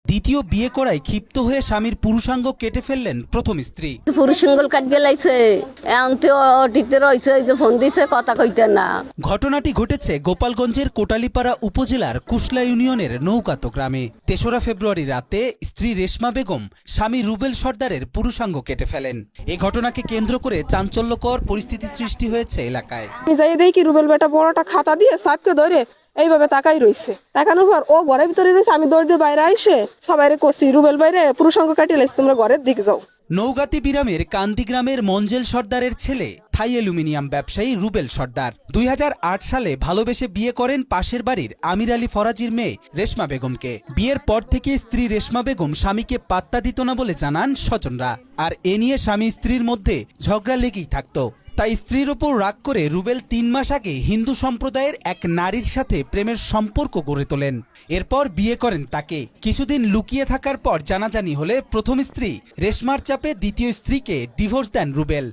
দ্বিতীয় বিয়ে করায় ক্ষিপ্ত হয়ে স্বামীর পুরুষাঙ্গ কেটে ফেললেন প্রথম স্ত্রী। পুরুষাঙ্গল কাট গেলাইছে এমনতে অটিতে রয়েছে যে ফোন দিছে কথা কইতে না। ঘটনাটি ঘটেছে গোপালগঞ্জের কোটালীপাড়া উপজেলার কুশলা ইউনিয়নের নৌকাতো গ্রামে। ৩রা ফেব্রুয়ারি রাতে স্ত্রী রেশমা বেগম স্বামী রুবেল সর্দারের পুরুষাঙ্গ কেটে ফেলেন। এই ঘটনাকে কেন্দ্র করে চাঞ্চল্যকর পরিস্থিতি সৃষ্টি হয়েছে এলাকায়। আমি যাই দেখি রুবেল বেটা বড়টা খাতা দিয়ে সাপকে ধরে এইভাবে তাকাই রইছে। তাকানোর পর ও ঘরের ভিতরে রয়েছে। আমি দৌড় দিয়ে বাইরে আইসে সবাই কষি রুবেল বাইরে পুরুষাঙ্গ কাটিয়ে লাইছে, তোমরা ঘরের দিকে যাও। নৌগাতি বিরামের কান্দি গ্রামের মঞ্জেল সর্দারের ছেলে থাই অ্যালুমিনিয়াম ব্যবসায়ী রুবেল সর্দার ২০০৮ সালে ভালোবেসে বিয়ে করেন পাশের বাড়ির আমির আলী ফরাজির মেয়ে রেশমা বেগমকে। বিয়ের পর থেকে স্ত্রী রেশমা বেগম স্বামীকে পাত্তা দিত না বলে জানান স্বজনরা। আর এ নিয়ে স্বামী স্ত্রীর মধ্যে ঝগড়া লেগেই থাকতো। তাই স্ত্রীর ওপর রাগ করে রুবেল ৩ মাস আগে হিন্দু সম্প্রদায়ের এক নারীর সাথে প্রেমের সম্পর্ক গড়ে তোলেন। এরপর বিয়ে করেন তাকে। কিছুদিন লুকিয়ে থাকার পর জানাজানি হলে প্রথম স্ত্রী রেশমার চাপে দ্বিতীয় স্ত্রীকে ডিভোর্স দেন রুবেল।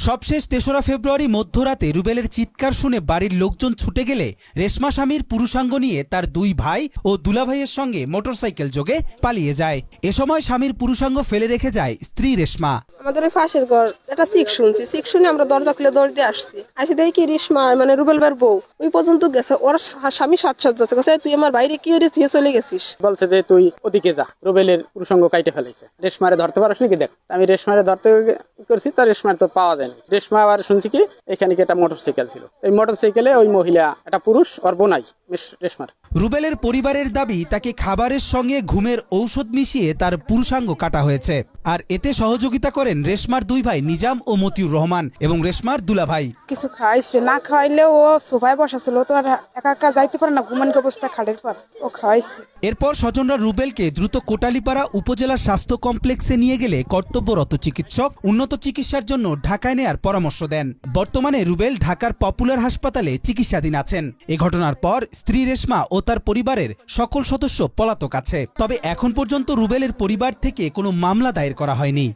সবশেষ ৩রা ফেব্রুয়ারি মধ্যরাতে রুবেলের চিৎকার শুনে বাড়ির লোকজন ছুটে গেলে রেশমা স্বামীর পুরুষাঙ্গ নিয়ে তার ২ ভাই ও দুলাভাইয়ের সঙ্গে মোটরসাইকেল যোগে পালিয়ে যায়। এ সময় স্বামীর পুরুষাঙ্গ ফেলে রেখে যায় স্ত্রী রেশমা। আমাদের ওই পাশের ঘর একটা চিক শুনছি, চিক শুনে আমরা দরজা খুলে দৌড় দিয়ে আসি দেখি রেশমা মানে রুবেল বার বউ ওই পর্যন্ত গেছে। ওর স্বামী সাজসাজ্জা করছে, তুই আমার বাইরে কি হয়েছে, তুই চলে গেছিস। বলছে যে তুই ওদিকে যা, রুবেলের পুরুষাঙ্গ কাইটে ফেলেছে, রেশমারে ধরতে পারস নাকি দেখ। আমি রেশমারে ধরতে করছি, তার রেশমার তো পাওয়া যায়নি। রেশমা আবার শুনছি কি এখানে কি একটা মোটরসাইকেল ছিল, এই মোটরসাইকেলে ওই মহিলা একটা পুরুষ ওর বোনাই রেশমার। রুবেলের পরিবারের দাবি তাকে খাবারের সঙ্গে ঘুমের ঔষধ মিশিয়ে তার পুরুষাঙ্গ কাটা হয়েছে। আর এতে সহযোগিতা করেন রেশমার 2 ভাই নিজাম ও মতিউর রহমান এবং রেশমার দুলাভাই। কিছু খাইছে, না খাইলেও ও সোফায় বসা ছিল, তো আর একা একা যাইতে পারে না, ঘুমানকে অবস্থা খাটের পর ও খাওয়াইছে। এরপর স্বজনরা রুবেলকে দ্রুত কোটালীপাড়া উপজেলা স্বাস্থ্য কমপ্লেক্সে নিয়ে গেলে কর্তব্যরত চিকিৎসক উন্নত চিকিৎসার জন্য ঢাকায় নেয়ার পরামর্শ দেন। বর্তমানে রুবেল ঢাকার পপুলার হাসপাতালে চিকিৎসাধীন আছেন। এ ঘটনার পর স্ত্রী রেশমা ও তার পরিবারের সকল সদস্য পলাতক আছে। তবে এখন পর্যন্ত রুবেলের পরিবার থেকে কোনো মামলা দায়ের করা হয়নি।